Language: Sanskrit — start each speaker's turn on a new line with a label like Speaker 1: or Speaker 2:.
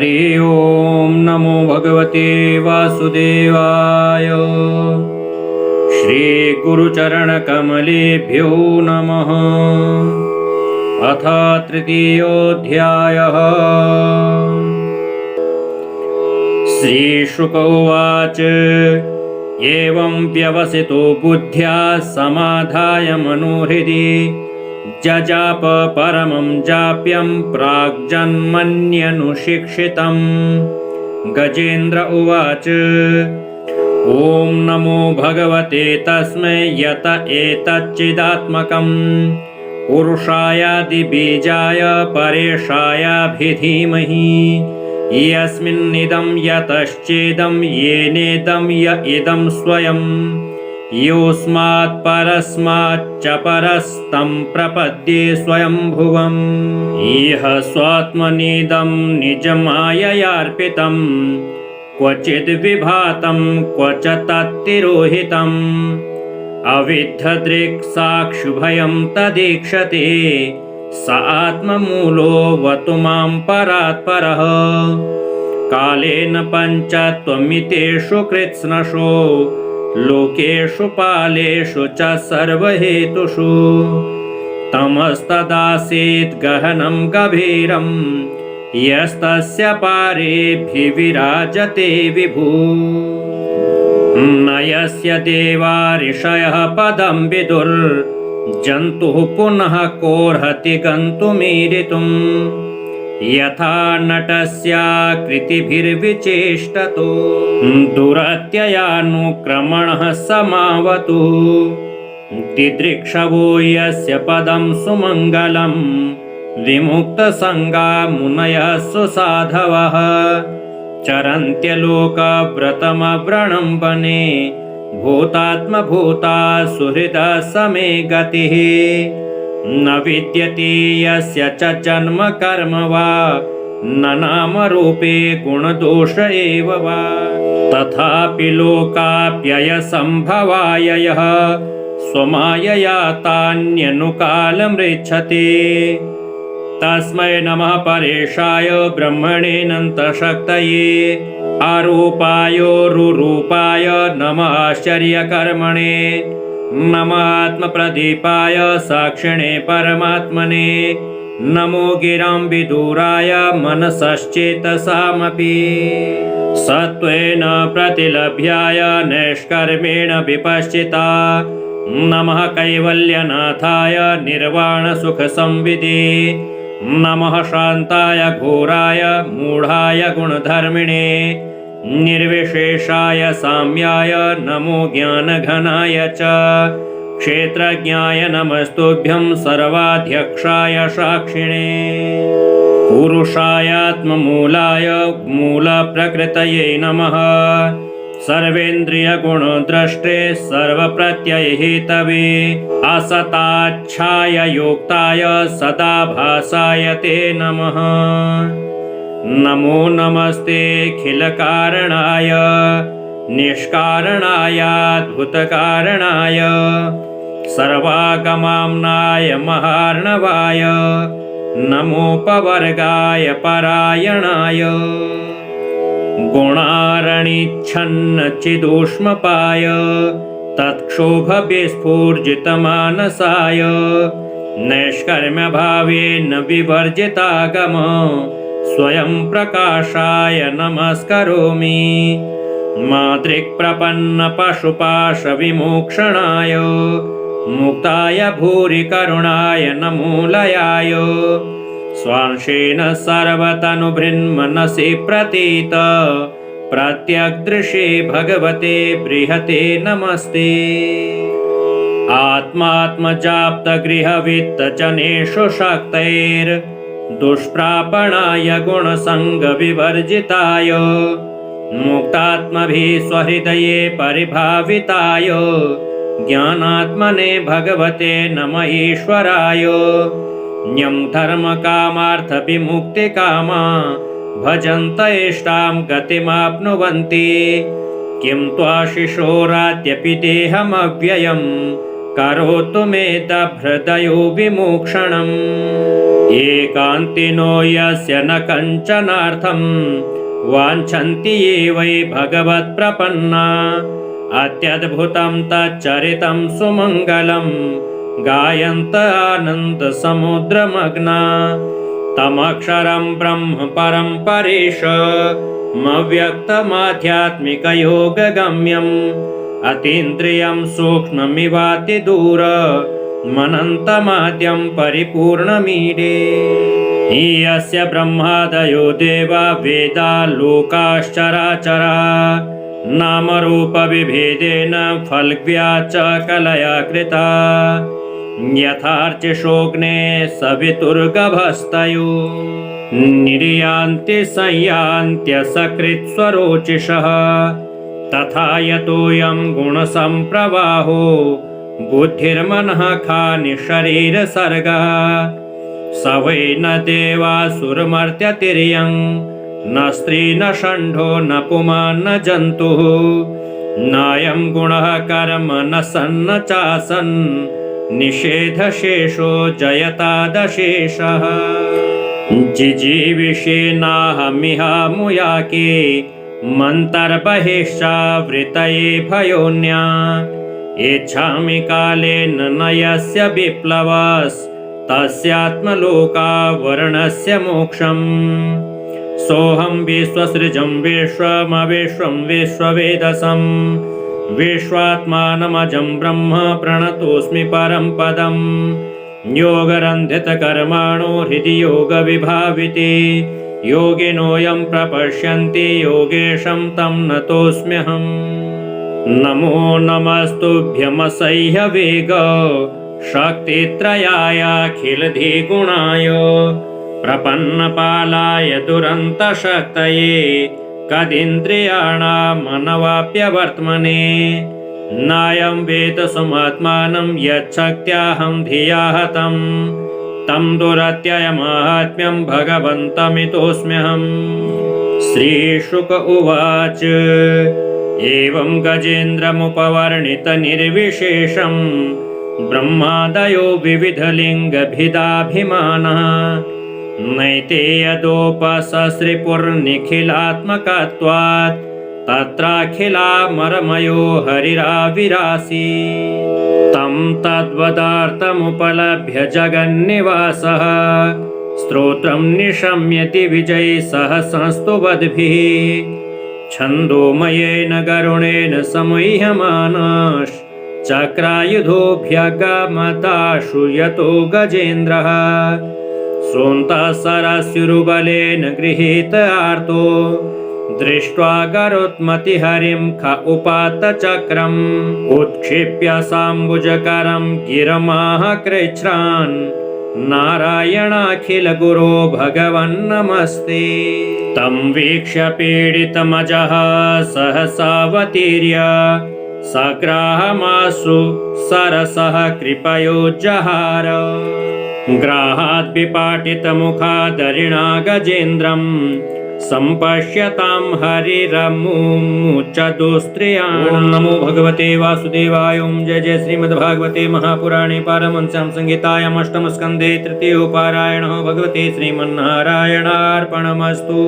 Speaker 1: हरि ओम नमो भगवते वासुदेवाय। श्री गुरुचरण कमलेभ्यो नमः। अथ तृतीयोऽध्यायः। श्रीशुक उवाच एवं व्यवसितो बुद्ध्या समाधाय मनोहृदि जजाप परमं जाप्यं प्राग्जन्मन्यनुशिक्षितं। गजेन्द्र उवाच ॐ नमो भगवते तस्मै यत एतच्चिदात्मकं पुरुषायादिबीजाय परेशायाभिधीमहि यस्मिन्निदं यतश्चेदं येनेदं य इदं स्वयं योऽस्मात् परस्माच्च परस्तं प्रपद्ये स्वयंभुवम्। इह स्वात्मनिदं निजमाययार्पितं क्वचिद् विभातं क्वच तत्तिरोहितम्। अविद्धदृक्साक्षुभयं तदीक्षते स आत्ममूलोऽवतु मां परात्परः। कालेन पञ्चत्वमितेषु कृत्स्नशो लोकेषु पालेषु च सर्वहेतुषु तमस्तदासीत् गहनं गभीरं यस्तस्य पारेऽभिविराजते विभु। न यस्य देवा ऋषयः पदं विदुर्जन्तुः पुनः कोऽर्हति गन्तुमीरितुम्। यथा नटस्याकृतिभिर्विचेष्टतो दुरत्ययानुक्रमणः समावतु। दिदृक्षवो यस्य पदं सुमङ्गलं विमुक्तसङ्गा मुनयः सुसाधवः। चरन्त्यलोकव्रतमव्रणं वने भूतात्मभूता सुहृदा समे गतिः। न विद्यते यस्य च जन्म कर्म वा न नामरूपे गुणदोष एव वा। तथापि लोकाप्ययसम्भवाय यः स्वमायया तान्यनुकालमृच्छते तस्मै नमः परेशाय ब्रह्मणेऽनन्तशक्तये आरूपायोरुरूपाय नमः आश्चर्यकर्मणे नमः आत्मप्रदीपाय साक्षिणे परमात्मने नमो गिरां विदुराय मनसश्चेतसामपि सत्त्वेन प्रतिलभ्याय नैष्कर्मेण विपश्चिता नमः कैवल्यनाथाय निर्वाणसुखसंविदे नमः शान्ताय घोराय मूढाय गुणधर्मिणे निर्विशेषाय साम्याय नमो ज्ञानघनाय च क्षेत्रज्ञाय नमस्तुभ्यं सर्वाध्यक्षाय साक्षिणे पुरुषायात्ममूलाय मूलप्रकृतये नमः सर्वेन्द्रियगुणद्रष्टे सर्वप्रत्ययहेतवे असताच्छाय योक्ताय सदाभासाय ते नमः। नमो नमस्तेऽखिलकारणाय निष्कारणायाद्भुतकारणाय सर्वागमाम्नाय महार्णवाय नमोपवर्गाय परायणाय गुणारणिच्छन्नचिदूष्मपाय तत्क्षोभविस्फूर्जितमानसाय नैष्कर्म्यभावेन विवर्जितागम स्वयं प्रकाशाय नमस्करोमि। मातृक्प्रपन्नपशुपाशविमोक्षणाय मुक्ताय भूरि करुणाय नमोलयाय स्वांशेन सर्वतनुभृन्मनसि प्रतीत प्रत्यग्दृशे भगवते बृहते नमस्ते। आत्मात्मजाप्तगृहवित्तजनेषु शक्तैर्दुष्प्रापणाय गुणसङ्गविवर्जिताय मुक्तात्मभिः स्वहृदये परिभाविताय ज्ञानात्मने भगवते नमः ईश्वराय। ञं धर्मकामार्थविमुक्तिकामा भजन्त इष्टां गतिमाप्नुवन्ति किं त्वाशिशोराद्यपि देहमव्ययं करोतु मे दभृदयो विमोक्षणम्। एकान्तिनो यस्य न कञ्चनार्थं वाञ्छन्ति ये वै भगवत्प्रपन्ना अत्यद्भुतं तच्चरितं सुमङ्गलं गायन्त आनन्दसमुद्रमग्ना तमक्षरं ब्रह्म परं परेशमव्यक्तमाध्यात्मिकयोगगम्यम् अतीन्द्रियं सूक्ष्ममिवातिदूर मनन्तमाद्यं परिपूर्णमीडे यस्य ब्रह्मादयो देवा वेदा लोकाश्चराचरा नामरूपविभेदेन फल्ग्व्या च कलया कृता यथार्चिषोऽग्ने सवितुर्गभस्तयो निर्यान्ति संयान्त्यसकृत्स्वरोचिषः तथा यतोऽयं गुणसम्प्रवाहो बुद्धिर्मनः खानि शरीरसर्गः स वै न देवासुरमर्त्यतिर्यं न स्त्री न षण्ढो न पुमान् न जन्तुः नायं गुणः कर्म न सन्न चासन् निषेधशेषो जयतादशेषः जिजीविषेनाहमिहामुयाके मन्तर्बहिश्चावृतये भयोन्या इच्छामि कालेन न यस्य विप्लवस्तस्यात्मलोकावरणस्य मोक्षम् सोऽहं विश्वसृजं विश्वमविश्वं विश्ववेदसं विश्वात्मानमजं ब्रह्म प्रणतोऽस्मि परं पदं योगरन्धितकर्माणो हृदि योगविभाविते योगिनोऽयं प्रपश्यन्ति योगेशं तं नतोऽस्म्यहम् नमो नमस्तुभ्यमसह्यवेग शक्तित्रयायाखिलधिगुणाय प्रपन्नपालाय दुरन्तशक्तये कदिन्द्रियाणामनवाप्यवर्त्मने नायं वेदसमात्मानं यच्छक्त्याहं धिया हतं तं दुरत्ययमाहात्म्यं भगवन्तमितोऽस्म्यहम् श्रीशुक उवाच एवं गजेन्द्रमुपवर्णितनिर्विशेषं ब्रह्मादयो विविधलिङ्गभिदाभिमानः नैते यदोपससृपुर्निखिलात्मकत्वात् तत्राखिलामरमयो हरिराविरासि तं तद्वदार्थमुपलभ्य जगन्निवासः स्तोत्रं निशम्यति विजयी सहसंस्तुवद्भिः छन्दोमयेन गरुणेन समूह्यमानश्चक्रायुधोऽभ्यगमदाशु यतो गजेन्द्रः सोऽन्तः सरस्युरुबलेन गृहीत आर्तो दृष्ट्वा गरुत्मतिहरिं ख उपात्त चक्रम् उत्क्षिप्य साम्बुजकरं गिरमाह कृच्छ्रान् नारायणाखिलगुरो भगवन्नमस्ते तं वीक्ष्य पीडितमजः सहसावतीर्य सग्राहमाशु सरसः कृपयोज्जहार ग्राहात् विपाटितमुखादरिणा गजेन्द्रं सम्पश्यतां हरिरमुमुचदुस्त्रियाणां। नमो भगवते वासुदेवाय। ओं जय जय श्रीमद्भागवते महापुराणे पारमहंस्यां संहितायाम् अष्टमस्कन्धे तृतीयोपारायणः। भगवते श्रीमन्नारायणार्पणमस्तु।